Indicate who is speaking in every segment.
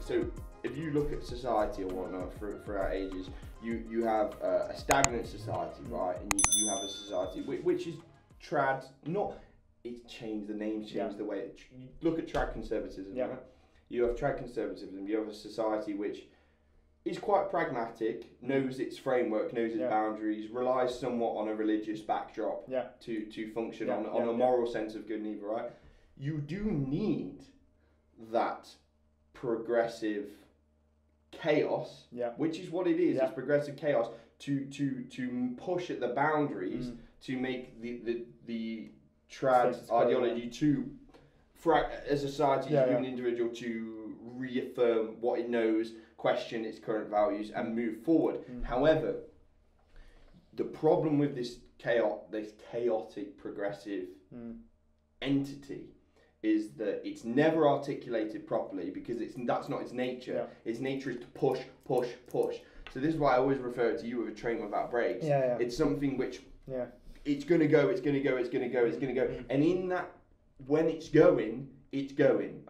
Speaker 1: so if you look at society or whatnot throughout ages, you have a stagnant society, right? And you have a society which is trad, not, it's changed, the name's changed the way, you look at trad conservatism, right? You have trad conservatism, you have a society which is quite pragmatic, knows its framework, knows its boundaries, relies somewhat on a religious backdrop to function on a moral sense of good and evil, right? You do need that progressive chaos, which is what it is. It's progressive chaos to push at the boundaries to make the trad ideology to, as a society, as an individual, to reaffirm what it knows, question its current values, and move forward. However, the problem with this chaotic progressive entity is that it's never articulated properly, because that's not its nature. Its nature is to push. So this is why I always refer to you with a train without brakes. It's something which it's gonna go, and in that, when it's going,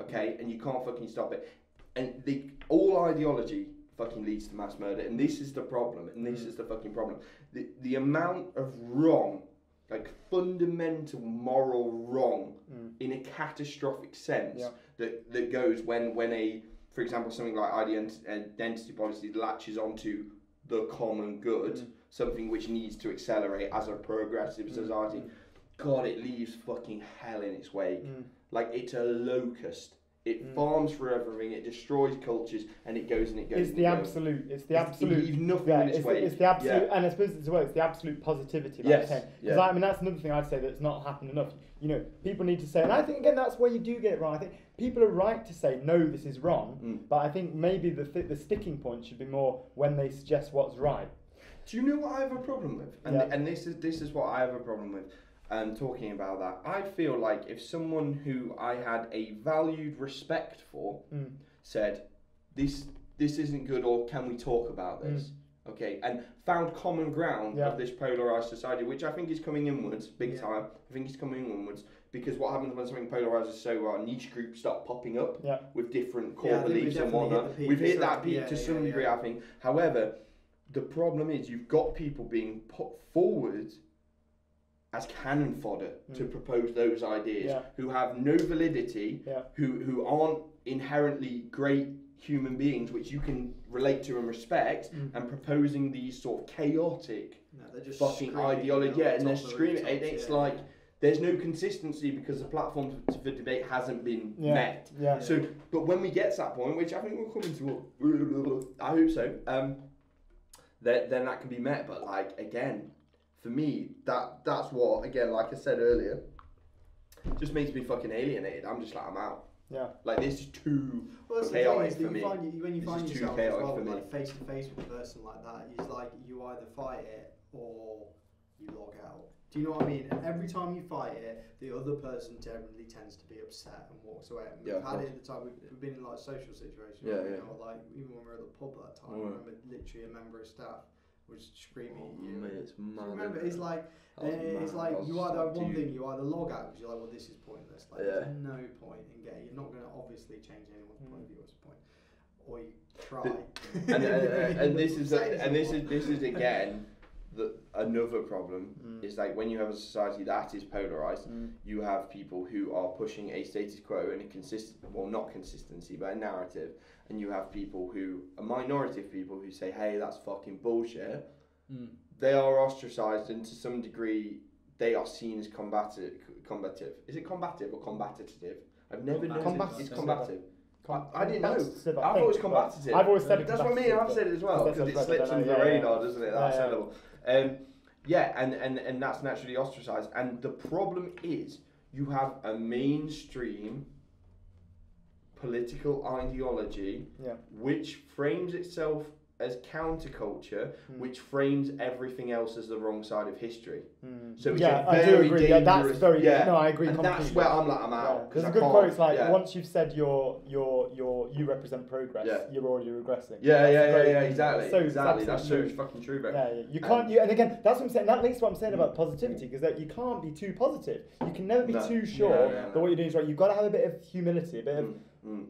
Speaker 1: okay, and you can't fucking stop it. And all ideology fucking leads to mass murder, and this is the problem, and this is the fucking problem. The amount of wrong, like fundamental moral wrong, in a catastrophic sense, that goes when for example, something like identity policies latches onto the common good, something which needs to accelerate as a progressive society. God, it leaves fucking hell in its wake. Like, it's a locust. It farms for everything, it destroys cultures, and it goes and it goes.
Speaker 2: It's the absolute. It leaves nothing in its wake. It's the absolute, and I suppose it's the absolute positivity. Because I mean, that's another thing I'd say that's not happened enough. You know, people need to say, and I think again that's where you do get it wrong. I think people are right to say no, this is wrong, but I think maybe the sticking point should be more when they suggest what's right.
Speaker 1: Do you know what I have a problem with? And this is what I have a problem with. Talking about that, I feel like if someone who I had a valued respect for said, this isn't good, or can we talk about this? Okay, and found common ground of this polarised society, which I think is coming inwards, big time. I think it's coming inwards, because what happens when something polarised is so niche groups start popping up with different core beliefs and whatnot. We've hit that peak to some degree, I think. However, the problem is you've got people being put forward as cannon fodder to propose those ideas, who have no validity, who aren't inherently great human beings which you can relate to and respect, and proposing these sort of chaotic fucking ideology, and they're screaming. It's like there's no consistency because the platform for debate hasn't been met. So, but when we get to that point, which I think we're coming to, I hope so, then that can be met. But like, again, for me, that's what, again, like I said earlier, just makes me fucking alienated. I'm just like, I'm out. Like, this is too chaotic for me.
Speaker 3: When you find yourself as well, like face to face with a person like that, it's like you either fight it or you log out. Do you know what I mean? And every time you fight it, the other person generally tends to be upset and walks away. And we've had it at the time. We've been in like social situations. You know, like even when we were at the pub at that time, I remember literally a member of staff was screaming at you.
Speaker 1: Mate, it's mad.
Speaker 3: Remember, it's like you either have one thing, you either log out because you're like, well, this is pointless. Like, there's no point in getting. You're not going to obviously change anyone's point of view. What's the point? Or you try.
Speaker 1: And this is again another problem is like when you have a society that is polarized, you have people who are pushing a status quo and not consistency, but a narrative, and you have people a minority of people who say, hey, that's fucking bullshit. They are ostracized, and to some degree they are seen as combative. Is it combative or combative? I've never known it's combative. I didn't know. I thought it was combative.
Speaker 2: I've always said it.
Speaker 1: That's what I mean. I've said it as well, because it slips under the radar, doesn't it? That's syllable. And that's naturally ostracised. And the problem is, you have a mainstream political ideology which frames itself as counterculture, which frames everything else as the wrong side of history. So it's
Speaker 2: I do agree. That's very no, I agree.
Speaker 1: And
Speaker 2: completely.
Speaker 1: That's where I'm out.
Speaker 2: There's a good quote. It's like once you've said you represent progress, you're already regressing.
Speaker 1: Exactly. That's so fucking true, bro.
Speaker 2: You can't. And again, that's what I'm saying. That links to what I'm saying about positivity, because that you can't be too positive. You can never be too sure that what you're doing is right. You've got to have a bit of humility, a bit of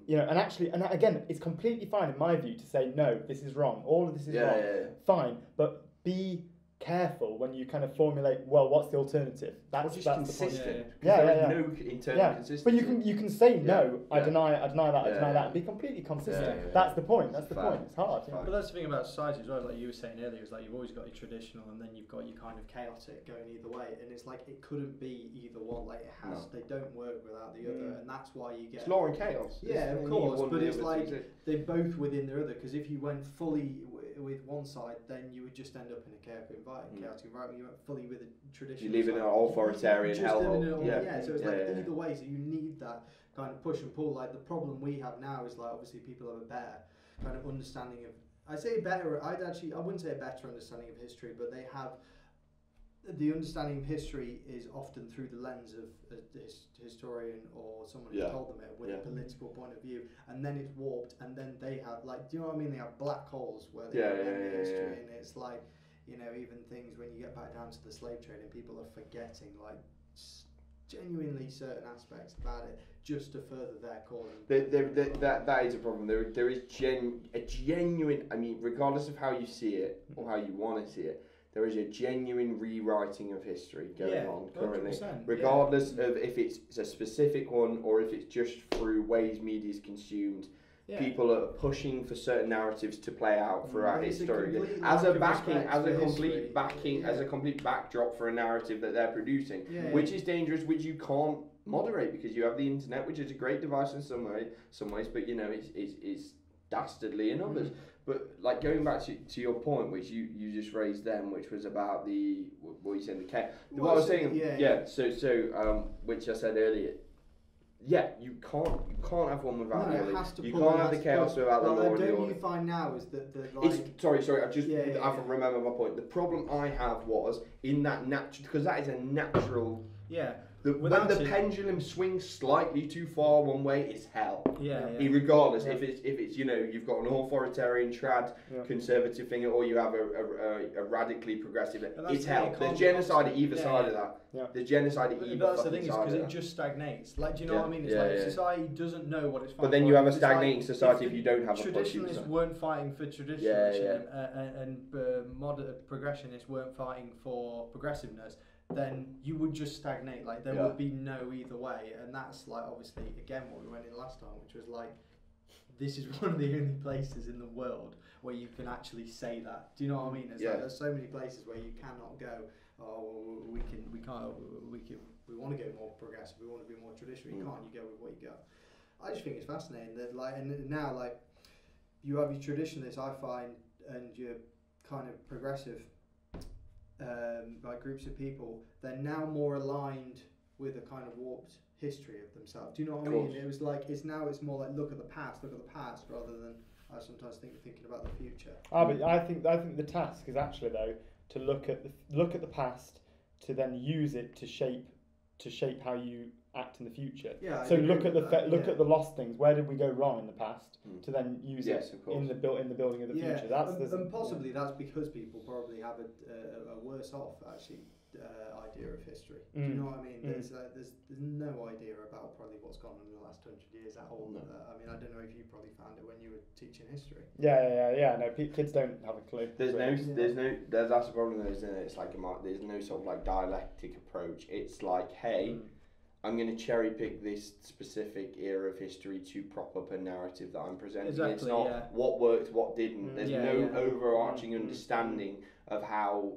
Speaker 2: You know, and actually, and again, it's completely fine in my view to say no, this is wrong. All of this is wrong. Fine, but be careful when you kind of formulate. Well, what's the alternative? That's
Speaker 1: consistent.
Speaker 2: The point.
Speaker 1: There is no internal consistency.
Speaker 2: But you can say no. I deny that. I deny that, and be completely consistent. That's the point. That's the point. It's hard.
Speaker 3: But that's the thing about society as well. Like you were saying earlier, is like you've always got your traditional, and then you've got your kind of chaotic going either way. And it's like it couldn't be either one. Like it has. They don't work without the other, and that's why you get.
Speaker 1: It's law and chaos.
Speaker 3: Yeah, of course. But it's like they're both within their other. Because if you went fully with one side, then you would just end up in a chaotic environment. You went fully with a traditional.
Speaker 1: You live in an authoritarian hellhole.
Speaker 3: So it's either way. So you need that kind of push and pull. Like the problem we have now is like obviously people have a better kind of understanding of. I wouldn't say a better understanding of history, but they have. The understanding of history is often through the lens of a historian or someone who told them it with a political point of view, and then it's warped, and then they have like, do you know what I mean? They have black holes where they remember history, and it's like, you know, even things when you get back down to the slave trade, and people are forgetting like genuinely certain aspects about it just to further their cause.
Speaker 1: That is a problem. There is a genuine. I mean, regardless of how you see it or how you want to see it. There is a genuine rewriting of history going on currently, regardless of if it's a specific one or if it's just through ways media is consumed. People are pushing for certain narratives to play out throughout history as a complete backdrop for a narrative that they're producing, which is dangerous, which you can't moderate because you have the internet, which is a great device in some ways, but you know it's dastardly in others. But like going back to your point, which you just raised then, which was about what you said, what I was saying, which I said earlier. Yeah, you can't have one without the other. You can't have the chaos without the law and the order.
Speaker 3: You find now is that
Speaker 1: sorry. I remember my point. The problem I have was in that natural, because that is a natural.
Speaker 3: Yeah.
Speaker 1: When the pendulum swings slightly too far one way, it's hell. Regardless, if it's you know you've got an authoritarian trad conservative thing, or you have a radically progressive, it's hell. There's genocide at either side of that. There's genocide at either.
Speaker 3: That's the thing is because it just stagnates. Like, do you know what I mean? It's like society doesn't know what it's fighting.
Speaker 1: But then you have a stagnating society if you don't have a
Speaker 3: traditionalists weren't fighting for traditionalism, and modern progressionists weren't fighting for progressiveness. Then you would just stagnate. Like there would be no either way, and that's like obviously again what we went in last time, which was like this is one of the only places in the world where you can actually say that. Do you know what I mean? It's like there's so many places where you cannot go. Oh, we want to go more progressive. We want to be more traditional. You can't. You go with what you got. I just think it's fascinating that like and now like you have your traditionalists, I find, and your kind of progressive. Like groups of people, they're now more aligned with a kind of warped history of themselves. Do you know what I mean? It was like it's more like look at the past, rather than I sometimes thinking about the future.
Speaker 2: But I think the task is actually though to look at the past, to then use it to shape how you act in the future. So look at the lost things. Where did we go wrong in the past? To then use it in the building of the future.
Speaker 3: And possibly that's because people probably have a worse off actually idea of history. Do you know what I mean? There's no idea about probably what's gone on in the last 100 years at all. No. I mean, I don't know if you probably found it when you were teaching history.
Speaker 2: No, kids don't have a clue.
Speaker 1: That's the problem. It's like there's no sort of like dialectic approach. It's like, hey. I'm going to cherry pick this specific era of history to prop up a narrative that I'm presenting.
Speaker 3: Exactly,
Speaker 1: it's not what worked, what didn't. There's no overarching understanding of how,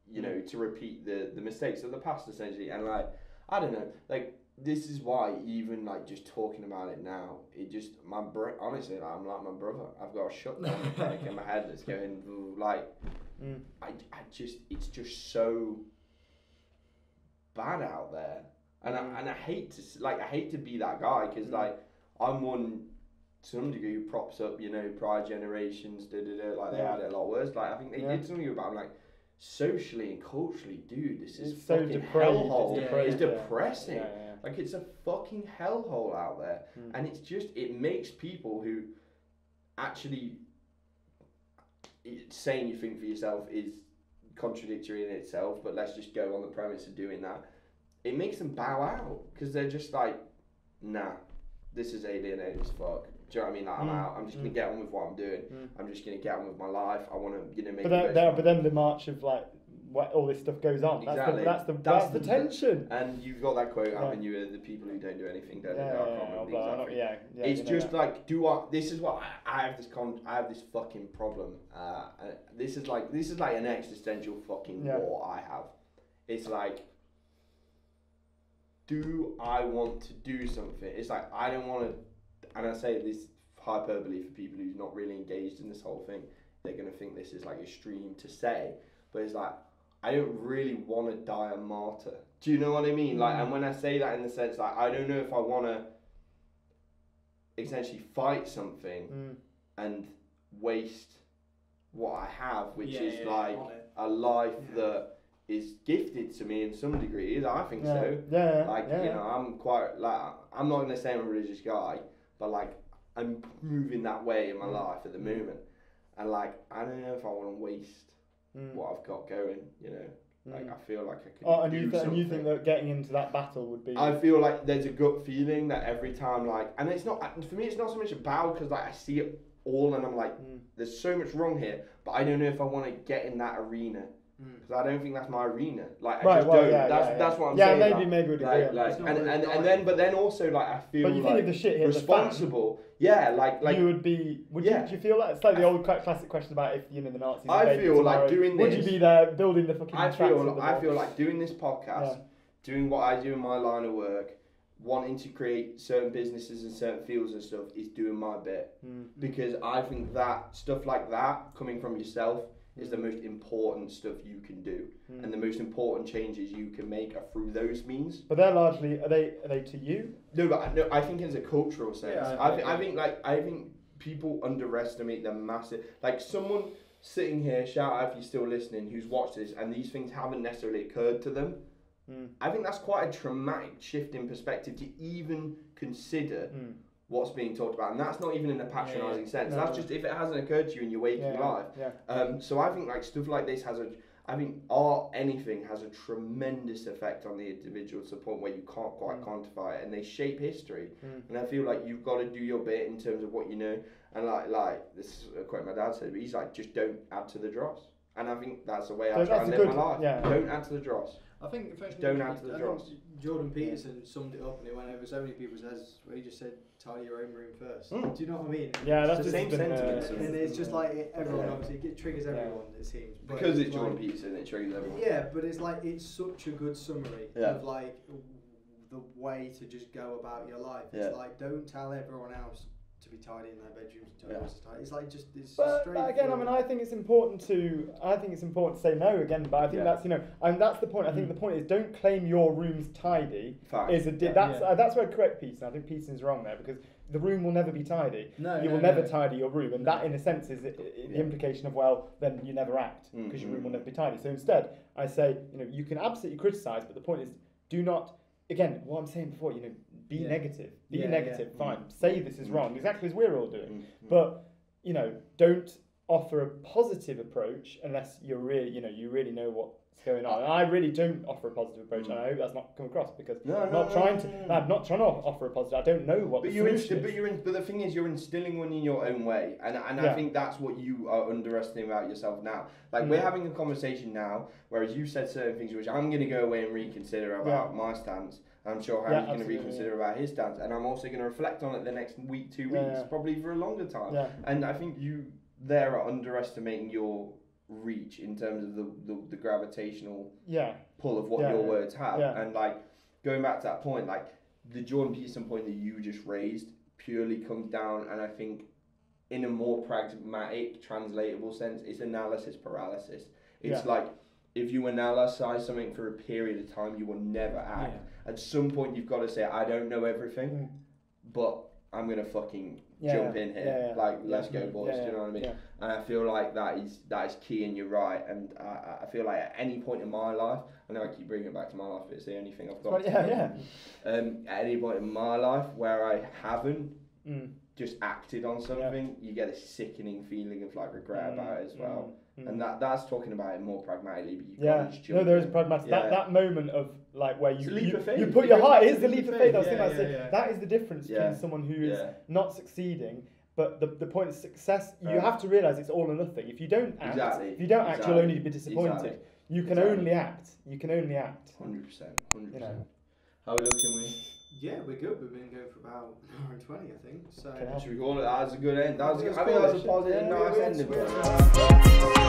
Speaker 1: you know, to repeat the mistakes of the past, essentially. And like, I don't know, like this is why even like just talking about it now, it just honestly, like, I'm like my brother. I've got a shutdown like in my head that's going like, it's just so bad out there. And I hate to be that guy because like I'm one to some degree who props up, you know, prior generations like they had it a lot worse. Like I think they did something about it, like socially and culturally, dude, this is
Speaker 2: it's fucking hellhole.
Speaker 1: It's depressing. Like it's a fucking hellhole out there, and it's just it makes people who actually saying you think for yourself is contradictory in itself, but let's just go on the premise of doing that. It makes them bow out because they're just like, nah, this is alienating as fuck. Do you know what I mean? Like, I'm out. I'm just gonna get on with what I'm doing. I'm just gonna get on with my life. I want to, you know, make.
Speaker 2: But then the march of like. All this stuff goes on.
Speaker 1: Exactly.
Speaker 2: That's the tension.
Speaker 1: And you've got that quote, haven't you? The people who don't do anything don't. It's just like, this is what I have this fucking problem. This is like an existential fucking war I have. It's like, do I want to do something? It's like, I don't want to, and I say this hyperbole for people who's not really engaged in this whole thing. They're gonna think this is like extreme to say, but it's like, I don't really want to die a martyr. Do you know what I mean? Like, and when I say that in the sense, like, I don't know if I want to essentially fight something and waste what I have, which is like a life that is gifted to me in some degree. I think so. You know, I'm quite, like, I'm not going to say I'm a religious guy, but like, I'm moving that way in my life at the moment. And like, I don't know if I want to waste what I've got going, you know. Like, I feel like I could do something.
Speaker 2: And you think that getting into that battle would be...
Speaker 1: I feel like there's a gut feeling that every time, like... And it's not... For me, it's not so much about, because, like, I see it all and I'm like, there's so much wrong here, but I don't know if I want to get in that arena. Because I don't think that's my arena. Like, I just don't. That's what I'm saying.
Speaker 2: Yeah, maybe we'd agree.
Speaker 1: But then also, like, I feel
Speaker 2: but you think if the shit hit
Speaker 1: responsible.
Speaker 2: The fan, like you would be. Do you feel that it's like the old classic question about if, you know, the Nazis?
Speaker 1: I feel like doing this.
Speaker 2: Would you be there building the fucking?
Speaker 1: I feel like doing this podcast, doing what I do in my line of work, wanting to create certain businesses and certain fields and stuff is doing my bit. Because I think that stuff like that coming from yourself is the most important stuff you can do, and the most important changes you can make are through those means.
Speaker 2: But they're largely are they to you?
Speaker 1: No, but I think in a cultural sense. I think people underestimate the massive, like, someone sitting here, shout out if you're still listening, who's watched this and these things haven't necessarily occurred to them. I think that's quite a traumatic shift in perspective to even consider what's being talked about, and that's not even in a patronising sense. No, that's just if it hasn't occurred to you in your waking life. So I think like stuff like this I think art, anything has a tremendous effect on the individual to the point where you can't quite quantify it, and they shape history. And I feel like you've got to do your bit in terms of what you know. And like this is a quote my dad said, but he's like, just don't add to the dross. And I think that's the way I try and live my life. Don't add to the dross.
Speaker 3: I think
Speaker 1: don't add to the dross.
Speaker 3: Jordan Peterson summed it up, and it went over so many people's heads where he just said, tidy your own room first. Do you know what I mean?
Speaker 2: Yeah, that's
Speaker 1: the same sentiment.
Speaker 3: And it's just like everyone, obviously, it triggers everyone, it seems.
Speaker 1: But because it's Jordan Peterson, it triggers everyone.
Speaker 3: Yeah, but it's like, it's such a good summary of like the way to just go about your life. It's like, don't tell everyone else to be tidy in their bedrooms. It's like it's
Speaker 2: but again, I mean, I think it's important to say no again. But I think that's, you know, and that's the point. I think the point is, don't claim your room's tidy. That's where I correct Peterson. I think Peterson's wrong there, because the room will never be tidy. You will never tidy your room, and that in a sense is the implication of, well, then you never act because your room will never be tidy. So instead, I say, you know, you can absolutely criticise, but the point is, do not. Again, what I'm saying before, you know, be negative. Be negative, fine. Say this is wrong, exactly as we're all doing. But, you know, don't offer a positive approach unless you really know what's going on. And I really don't offer a positive approach, and I hope that's not come across, because I'm not trying to offer a positive. I don't know what the solution is.
Speaker 1: But the thing is, you're instilling one in your own way, and I think that's what you are underestimating about yourself now. Like, we're having a conversation now, whereas you said certain things which I'm going to go away and reconsider about my stance. I'm sure Harry's going to reconsider about his stance, and I'm also going to reflect on it the next week, 2 weeks, probably for a longer time. And I think you there are underestimating your reach in terms of the gravitational pull of what your words have. And like, going back to that point, like the Jordan Peterson point that you just raised purely comes down, and I think in a more pragmatic, translatable sense, it's analysis paralysis. It's like, if you analyse something for a period of time, you will never act. At some point, you've got to say, I don't know everything, but I'm going to fucking jump in here. Like, let's go, boys. Do you know what I mean? And I feel like that is key, and you're right. And I feel like at any point in my life, I know I keep bringing it back to my life, but it's the only thing I've got. At any point in my life where I haven't just acted on something, you get a sickening feeling of like regret about it as well. And that's talking about it more pragmatically, but you can't just jump
Speaker 2: there is pragmatic. That moment of like where you put your heart. It is the leap of faith. I was thinking about saying that is the difference between someone who is not succeeding. But the point of success, you have to realise it's all or nothing. If you don't act, you'll only be disappointed. You can only act. You can only act.
Speaker 1: 100%. 100%.
Speaker 2: You know.
Speaker 4: How are we looking,
Speaker 3: Yeah, we're good. We've been going for about an hour and 20, I think. So
Speaker 1: should we call it? That was a good end. I think that was a positive, nice ending.